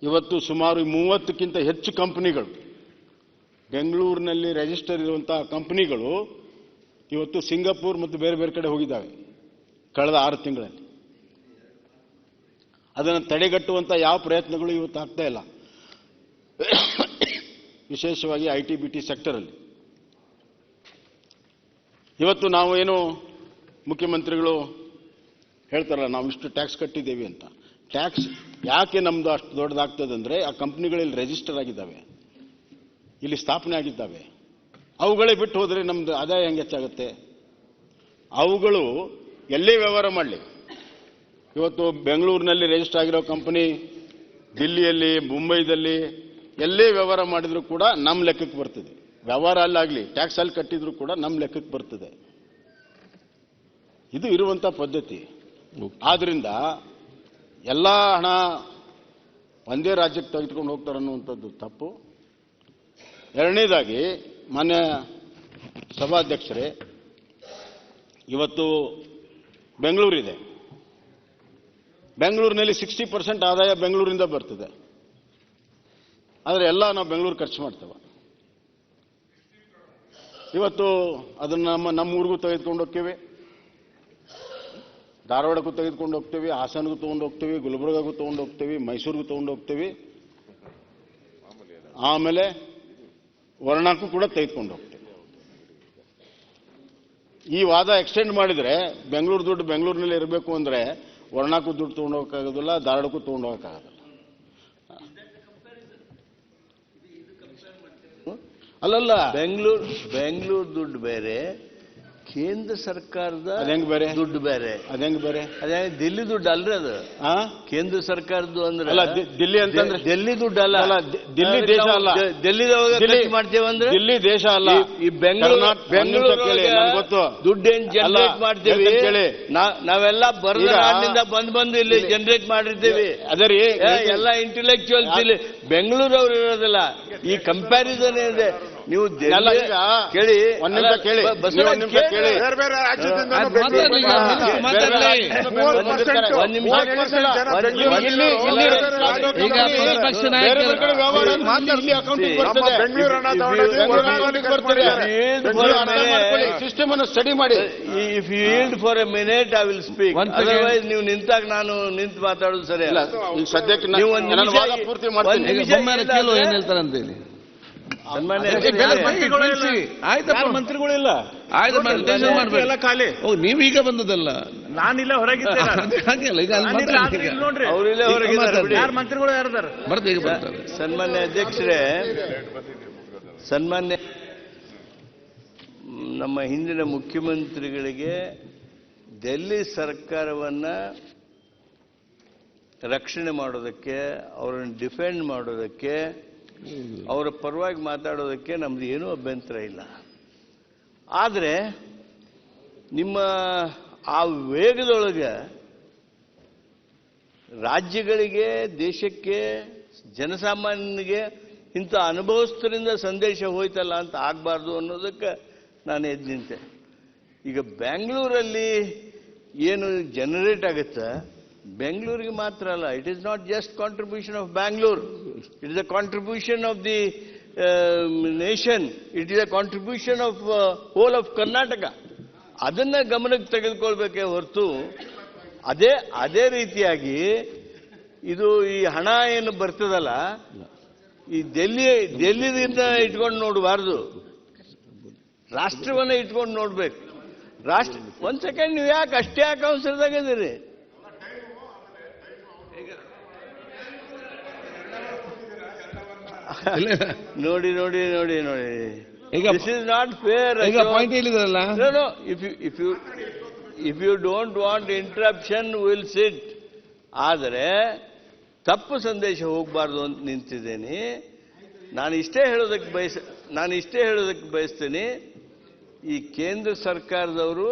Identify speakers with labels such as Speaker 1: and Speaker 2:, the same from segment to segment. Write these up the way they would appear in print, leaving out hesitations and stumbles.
Speaker 1: ಇವತ್ತು ಸುಮಾರು 30ಕ್ಕಿಂತ ಹೆಚ್ಚು ಕಂಪನಿಗಳು, ಬೆಂಗಳೂರಿನಲ್ಲಿ ರಿಜಿಸ್ಟರ್ ಇರುವಂತಹ ಕಂಪನಿಗಳು ಇವತ್ತು ಸಿಂಗಾಪುರ್ ಮತ್ತು ಬೇರೆ ಬೇರೆ ಕಡೆ ಹೋಗಿದ್ದಾವೆ ಕಳೆದ 6 ತಿಂಗಳಲ್ಲಿ. ಅದನ್ನು ತಡೆಗಟ್ಟುವಂಥ ಯಾವ ಪ್ರಯತ್ನಗಳು ಇವತ್ತು ಆಗ್ತಾ ಇಲ್ಲ, ವಿಶೇಷವಾಗಿ IT-BT ಸೆಕ್ಟರಲ್ಲಿ. ಇವತ್ತು ನಾವು ಏನು ಮುಖ್ಯಮಂತ್ರಿಗಳು ಹೇಳ್ತಾರಲ್ಲ, ನಾವು ಇಷ್ಟು ಟ್ಯಾಕ್ಸ್ ಕಟ್ಟಿದ್ದೇವೆ ಅಂತ. ಟ್ಯಾಕ್ಸ್ ಯಾಕೆ ನಮ್ದು ಅಷ್ಟು ದೊಡ್ಡದಾಗ್ತದೆ ಅಂದರೆ, ಆ ಕಂಪ್ನಿಗಳಲ್ಲಿ ರಿಜಿಸ್ಟರ್ ಆಗಿದ್ದಾವೆ, ಇಲ್ಲಿ ಸ್ಥಾಪನೆ ಆಗಿದ್ದಾವೆ. ಅವುಗಳೇ ಬಿಟ್ಟು ಹೋದರೆ ನಮ್ದು ಆದಾಯ ಹೆಂಗೆ ಹೆಚ್ಚಾಗುತ್ತೆ? ಅವುಗಳು ಎಲ್ಲೇ ವ್ಯವಹಾರ ಮಾಡಲಿ, ಇವತ್ತು ಬೆಂಗಳೂರಿನಲ್ಲಿ ರಿಜಿಸ್ಟರ್ ಆಗಿರೋ ಕಂಪನಿ ದಿಲ್ಲಿಯಲ್ಲಿ, ಮುಂಬೈದಲ್ಲಿ ಎಲ್ಲೇ ವ್ಯವಹಾರ ಮಾಡಿದರೂ ಕೂಡ ನಮ್ಮ ಲೆಕ್ಕಕ್ಕೆ ಬರ್ತದೆ. ವ್ಯವಹಾರ ಅಲ್ಲಾಗಲಿ, ಟ್ಯಾಕ್ಸ್ ಅಲ್ಲಿ ಕಟ್ಟಿದ್ರು ಕೂಡ ನಮ್ಮ ಲೆಕ್ಕಕ್ಕೆ ಬರ್ತದೆ. ಇದು ಇರುವಂಥ ಪದ್ಧತಿ. ಆದ್ರಿಂದ ಎಲ್ಲ ಹಣ ಒಂದೇ ರಾಜ್ಯಕ್ಕೆ ತೆಗೆದುಕೊಂಡು ಹೋಗ್ತಾರೆ ಅನ್ನುವಂಥದ್ದು ತಪ್ಪು. ಎರಡನೇದಾಗಿ, ಮಾನ್ಯ ಸಭಾಧ್ಯಕ್ಷರೇ, ಇವತ್ತು ಬೆಂಗಳೂರಿದೆ, ಬೆಂಗಳೂರಿನಲ್ಲಿ 60% ಆದಾಯ ಬೆಂಗಳೂರಿಂದ ಬರ್ತದೆ. ಆದರೆ ಎಲ್ಲ ನಾವು ಬೆಂಗಳೂರು ಖರ್ಚು ಮಾಡ್ತೇವೆ. ಇವತ್ತು ಅದನ್ನು ನಮ್ಮ ಊರಿಗೂ ತೆಗೆದುಕೊಂಡು ಹೋಗ್ತೇವೆ, ಧಾರವಾಡಕ್ಕೂ ತೆಗೆದುಕೊಂಡು ಹೋಗ್ತೇವೆ, ಹಾಸನಗೂ ತೊಗೊಂಡು ಹೋಗ್ತೇವೆ, ಗುಲ್ಬರ್ಗಾಗೂ ತೊಗೊಂಡು ಹೋಗ್ತೇವೆ, ಮೈಸೂರಿಗೂ ತೊಗೊಂಡು ಹೋಗ್ತೇವೆ, ಆಮೇಲೆ ವರ್ಣಕ್ಕೂ ಕೂಡ ತೆಗೆದುಕೊಂಡು ಹೋಗ್ತೇವೆ. ಈ ವಾದ ಎಕ್ಸ್ಟೆಂಡ್ ಮಾಡಿದರೆ ಬೆಂಗಳೂರು ದುಡ್ಡು ಬೆಂಗಳೂರಿನಲ್ಲಿ ಇರಬೇಕು ಅಂದರೆ ವರ್ಣಕ್ಕೂ ದುಡ್ಡು ತೊಗೊಂಡು ಹೋಗೋಕ್ಕಾಗೋದಿಲ್ಲ, ಧಾರವಾಡಕ್ಕೂ ತೊಗೊಂಡು ಹೋಗೋಕ್ಕಾಗೋದಿಲ್ಲ. ಅಲ್ಲಲ್ಲ,
Speaker 2: ಬೆಂಗಳೂರು ದುಡ್ಡು ಬೇರೆ, ಕೇಂದ್ರ ಸರ್ಕಾರದ
Speaker 1: ಅದಂಗೆ ಬೇರೆ,
Speaker 2: ದುಡ್ಡು ಬೇರೆ.
Speaker 1: ಅದಂಗೆ ಬೇರೆ,
Speaker 2: ಅದೇ ದಿಲ್ಲಿ ದುಡ್ಡು ಅಲ್ರಿ ಅದು. ಕೇಂದ್ರ ಸರ್ಕಾರದ್ದು ಅಂದ್ರೆ
Speaker 1: ಅಲ್ಲ, ದಿಲ್ಲಿ ಅಂತಂದ್ರೆ
Speaker 2: ದಿಲ್ಲಿ ದುಡ್ಡು ಅಲ್ಲ,
Speaker 1: ದಿಲ್ಲಿ ದೇಶ ಅಲ್ಲ.
Speaker 2: ದಿಲ್ಲಿ ಮಾಡ್ತೇವೆ ಅಂದ್ರೆ
Speaker 1: ದಿಲ್ಲಿ ದೇಶ ಅಲ್ಲ.
Speaker 2: ಈ ಬೆಂಗಳೂರು
Speaker 1: ಗೊತ್ತು
Speaker 2: ದುಡ್ಡೇನ್ ಜನರೇಟ್ ಮಾಡ್ತೇವೆ, ನಾವೆಲ್ಲ ಬರದ ನಾಡಿನಿಂದ ಬಂದು ಇಲ್ಲಿ ಜನರೇಟ್ ಮಾಡಿರ್ತೇವೆ.
Speaker 1: ಅದೇ ರೀ,
Speaker 2: ಎಲ್ಲ ಇಂಟೆಲೆಕ್ಚುಯಲ್ಸ್ ಇಲ್ಲಿ ಬೆಂಗಳೂರವ್ರು ಇರೋದಿಲ್ಲ. ಈ ಕಂಪ್ಯಾರಿಸನ್ ಇದೆ. ನೀವು ಕೇಳಿ,
Speaker 1: ಒಂದ್ ನಿಮಿಷ ಕೇಳಿ,
Speaker 3: ಬೇರೆ ಬೇರೆ ರಾಜ್ಯದಿಂದ
Speaker 1: ಸಿಸ್ಟಮ್ ಅನ್ನು ಸ್ಟಡಿ ಮಾಡಿ.
Speaker 2: If you yield for a minute I will speak, otherwise ನೀವು ನಿಂತಾಗ ನಾನು ನಿಂತು ಮಾತಾಡೋದು ಸರಿ ಅಲ್ಲ.
Speaker 1: ಈಗ ಸದ್ಯಕ್ಕೆ ಪೂರ್ತಿ ಮಾಡ್ತೀನಿ.
Speaker 2: ಏನ್ ಹೇಳ್ತಾರಂತ ಹೇಳಿ.
Speaker 3: ಮಂತ್ರಿಗಳಿಲ್ಲ,
Speaker 4: ನೀವೀಗ ಬಂದದಲ್ಲ,
Speaker 3: ನಾನಿಲ್ಲ ಹೊರಗಿದ್ದೆ. ನೋಡ್ರಿ,
Speaker 2: ಅವರಿಲ್ಲ ಹೊರಗಿದ್ದಾರೆ.
Speaker 3: ಯಾರು ಮಂತ್ರಿಗಳು ಯಾರಿದ್ದಾರೆ?
Speaker 4: ಬರ್ತೀಗ ಬರ್ತಾರೆ.
Speaker 2: ಸನ್ಮಾನ್ಯ ಅಧ್ಯಕ್ಷರೇ, ಸನ್ಮಾನ್ಯ ನಮ್ಮ ಹಿಂದಿನ ಮುಖ್ಯಮಂತ್ರಿಗಳಿಗೆ ಡೆಲ್ಲಿ ಸರ್ಕಾರವನ್ನ ರಕ್ಷಣೆ ಮಾಡೋದಕ್ಕೆ, ಅವರನ್ನು ಡಿಫೆಂಡ್ ಮಾಡೋದಕ್ಕೆ, ಅವರ ಪರವಾಗಿ ಮಾತಾಡೋದಕ್ಕೆ ನಮ್ದು ಏನೂ ಅಭ್ಯಂತರ ಇಲ್ಲ. ಆದರೆ ನಿಮ್ಮ ಆ ವೇಗದೊಳಗೆ ರಾಜ್ಯಗಳಿಗೆ, ದೇಶಕ್ಕೆ, ಜನಸಾಮಾನ್ಯನಿಗೆ ಇಂಥ ಅನುಭವಸ್ಥರಿಂದ ಸಂದೇಶ ಹೋಯ್ತಲ್ಲ ಅಂತ ಆಗಬಾರ್ದು ಅನ್ನೋದಕ್ಕೆ ನಾನು ಎದ್ದು ನಿಂತೆ. ಈಗ ಬೆಂಗಳೂರಲ್ಲಿ ಏನು ಜನರೇಟ್ ಆಗುತ್ತೆ, ಬೆಂಗಳೂರಿಗೆ ಮಾತ್ರ ಅಲ್ಲ, it is not just contribution of Bangalore, it is a contribution of the nation, it is a contribution of whole of Karnataka. ಅದನ್ನ ಗಮನಕ್ಕೆ ತೆಗೆದುಕೊಳ್ಬೇಕೇ ಹೊರತು ಅದೇ ರೀತಿಯಾಗಿ ಇದು ಈ ಹಣ ಏನು ಬರ್ತದಲ್ಲ, ಈ ಡೆಲ್ಲಿದಿಂದ ಇಟ್ಕೊಂಡು ನೋಡಬಾರ್ದು, ರಾಷ್ಟ್ರವನ್ನ ಇಟ್ಕೊಂಡು ನೋಡ್ಬೇಕು. ರಾಷ್ಟ್ರ ಒಂದ್ ಸೆಕೆಂಡ್, ನೀವು ಯಾಕೆ ಅವಸರದಾಗಿದ್ದೀರಿ? ನೋಡಿ ನೋಡಿ ನೋಡಿ ನೋಡಿ, this is not fair.
Speaker 4: Point ಹೇಳಿದ್ರಲ್ಲ,
Speaker 2: if you don't want interruption will sit. ಆದರೆ ತಪ್ಪು ಸಂದೇಶ ಹೋಗಬಾರ್ದು ಅಂತ ನಿಂತಿದ್ದೇನೆ. ನಾನು ಇಷ್ಟೇ ಹೇಳೋದಕ್ಕೆ ಬಯಸ್ತೇನೆ, ಈ ಕೇಂದ್ರ ಸರ್ಕಾರದವರು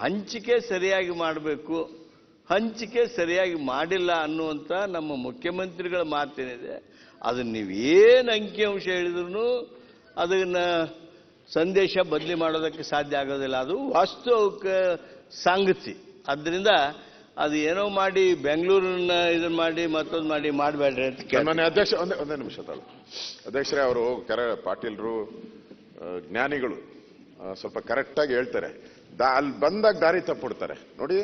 Speaker 2: ಹಂಚಿಕೆ ಸರಿಯಾಗಿ ಮಾಡಬೇಕು, ಹಂಚಿಕೆ ಸರಿಯಾಗಿ ಮಾಡಿಲ್ಲ ಅನ್ನುವಂಥ ನಮ್ಮ ಮುಖ್ಯಮಂತ್ರಿಗಳ ಮಾತೇನಿದೆ, ಅದನ್ನು ನೀವೇನು ಅಂಕಿಅಂಶ ಹೇಳಿದ್ರು ಅದನ್ನ ಸಂದೇಶ ಬದಲಿ ಮಾಡೋದಕ್ಕೆ ಸಾಧ್ಯ ಆಗೋದಿಲ್ಲ. ಅದು ವಾಸ್ತವಿಕ ಸಂಗತಿ. ಆದ್ದರಿಂದ ಅದು ಏನೋ ಮಾಡಿ ಬೆಂಗಳೂರನ್ನ ಇದನ್ನ ಮಾಡಿ ಮತ್ತೊಂದು ಮಾಡಿ ಮಾಡಬೇಡ್ರಿ ಅಂತ ಕೇಳ್ತೀನಿ.
Speaker 5: ಮಾನ್ಯ ಅಧ್ಯಕ್ಷ ಒಂದೇ ನಿಮಿಷ ತಾಳು ಅಧ್ಯಕ್ಷರೇ, ಅವರು ಪಾಟೀಲ್ರು ಜ್ಞಾನಿಗಳು ಸ್ವಲ್ಪ ಕರೆಕ್ಟಾಗಿ ಹೇಳ್ತಾರೆ. ಅಲ್ಲಿ ಬಂದಾಗ ದಾರಿ ತಪ್ಪಿಡ್ತಾರೆ ನೋಡಿ.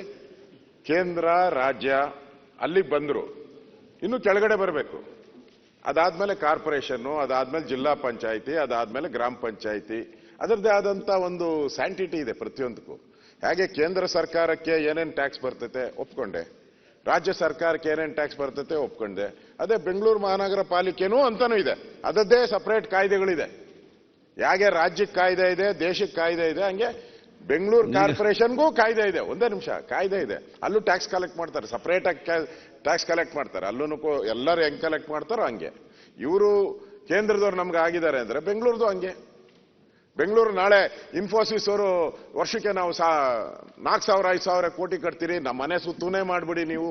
Speaker 5: ಕೇಂದ್ರ ರಾಜ್ಯ ಅಲ್ಲಿಗೆ ಬಂದ್ರು, ಇನ್ನು ಕೆಳಗಡೆ ಬರಬೇಕು. ಅದಾದ್ಮೇಲೆ ಕಾರ್ಪೊರೇಷನ್ನು, ಅದಾದ್ಮೇಲೆ ಜಿಲ್ಲಾ ಪಂಚಾಯಿತಿ, ಅದಾದ್ಮೇಲೆ ಗ್ರಾಮ ಪಂಚಾಯಿತಿ. ಅದರದ್ದೇ ಆದಂತ ಒಂದು ಸ್ಯಾಂಟಿಟಿ ಇದೆ ಪ್ರತಿಯೊಂದಕ್ಕೂ. ಹೇಗೆ ಕೇಂದ್ರ ಸರ್ಕಾರಕ್ಕೆ ಏನೇನು ಟ್ಯಾಕ್ಸ್ ಬರ್ತೈತೆ ಒಪ್ಕೊಂಡೆ, ರಾಜ್ಯ ಸರ್ಕಾರಕ್ಕೆ ಏನೇನು ಟ್ಯಾಕ್ಸ್ ಬರ್ತೈತೆ ಒಪ್ಕೊಂಡೆ, ಅದೇ ಬೆಂಗಳೂರು ಮಹಾನಗರ ಪಾಲಿಕೆನೂ ಅಂತಾನೂ ಇದೆ, ಅದದ್ದೇ ಸಪರೇಟ್ ಕಾಯ್ದೆಗಳಿದೆ. ಹೇಗೆ ರಾಜ್ಯಕ್ಕೆ ಕಾಯ್ದೆ ಇದೆ, ದೇಶಕ್ಕೆ ಕಾಯ್ದೆ ಇದೆ, ಹಂಗೆ ಬೆಂಗಳೂರು ಕಾರ್ಪೊರೇಷನ್ಗೂ ಕಾಯ್ದೆ ಇದೆ. ಒಂದೇ ನಿಮಿಷ, ಕಾಯ್ದೆ ಇದೆ. ಅಲ್ಲೂ ಟ್ಯಾಕ್ಸ್ ಕಲೆಕ್ಟ್ ಮಾಡ್ತಾರೆ, ಸಪರೇಟ್ ಆಗಿ ಟ್ಯಾಕ್ಸ್ ಕಲೆಕ್ಟ್ ಮಾಡ್ತಾರೆ. ಅಲ್ಲೂ ಎಲ್ಲರೂ ಹೆಂಗ್ ಕಲೆಕ್ಟ್ ಮಾಡ್ತಾರೋ ಹಂಗೆ. ಇವರು ಕೇಂದ್ರದವ್ರು ನಮ್ಗೆ ಆಗಿದ್ದಾರೆ ಅಂದ್ರೆ ಬೆಂಗಳೂರದು ಹಂಗೆ. ಬೆಂಗಳೂರು ನಾಳೆ ಇನ್ಫೋಸಿಸ್ ಅವರು ವರ್ಷಕ್ಕೆ ನಾವು 4,000-5,000 ಕೋಟಿ ಕಟ್ತೀರಿ, ನಮ್ಮ ಮನೆ ಸುತ್ತೂನೇ ಮಾಡ್ಬಿಡಿ, ನೀವು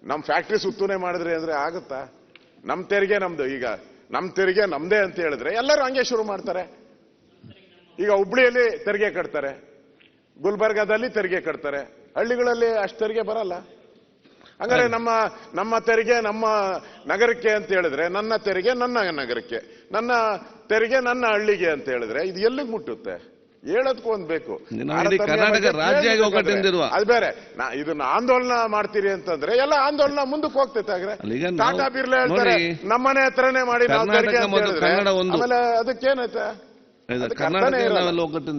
Speaker 5: ನಮ್ಮ ಫ್ಯಾಕ್ಟ್ರಿ ಸುತ್ತೂನೇ ಮಾಡಿದ್ರಿ ಅಂದ್ರೆ ಆಗುತ್ತಾ? ನಮ್ಮ ತೆರಿಗೆ ನಮ್ದು, ಈಗ ನಮ್ಮ ತೆರಿಗೆ ನಮ್ದೇ ಅಂತ ಹೇಳಿದ್ರೆ ಎಲ್ಲರೂ ಹಂಗೆ ಶುರು ಮಾಡ್ತಾರೆ. ಈಗ ಹುಬ್ಳಿಯಲ್ಲಿ ತೆರಿಗೆ ಕಟ್ತಾರೆ, ಗುಲ್ಬರ್ಗಾದಲ್ಲಿ ತೆರಿಗೆ ಕಟ್ತಾರೆ, ಹಳ್ಳಿಗಳಲ್ಲಿ ಅಷ್ಟು ತೆರಿಗೆ ಬರಲ್ಲ. ಹಂಗಾರೆ ನಮ್ಮ ತೆರಿಗೆ ನಮ್ಮ ನಗರಕ್ಕೆ ಅಂತ ಹೇಳಿದ್ರೆ, ನನ್ನ ತೆರಿಗೆ ನನ್ನ ನಗರಕ್ಕೆ, ನನ್ನ ತೆರಿಗೆ ನನ್ನ ಹಳ್ಳಿಗೆ ಅಂತ ಹೇಳಿದ್ರೆ ಇದು ಎಲ್ಲಿಗೆ ಮುಟ್ಟುತ್ತೆ? ಹೇಳೋದಕ್ಕೂ ಒಂದು ಬೇಕು.
Speaker 4: ಕರ್ನಾಟಕ ರಾಜ್ಯ ಒಗ್ಗಟ್ಟಿಂದಿರುವ
Speaker 5: ಅದು ಬೇರೆ. ಇದನ್ನ ಆಂದೋಲನ ಮಾಡ್ತೀರಿ ಅಂತಂದ್ರೆ ಎಲ್ಲ ಆಂದೋಲನ ಮುಂದಕ್ಕೆ ಹೋಗ್ತೈತೆ. ಆಗ್ರೆ ಟಾಟಾ ಬಿರ್ಲಾ ಹೇಳ್ತಾರೆ ನಮ್ಮನೆ ಹತ್ರನೇ ಮಾಡಿ ನಾವು ತೆರಿಗೆ ಅಂತ ಹೇಳಿದ್ರೆ ಆಮೇಲೆ ಅದಕ್ಕೇನೈತೆ?
Speaker 4: ಕರ್ನಾಟಕ ಒಗ್ಗಟ್ಟಿಂದ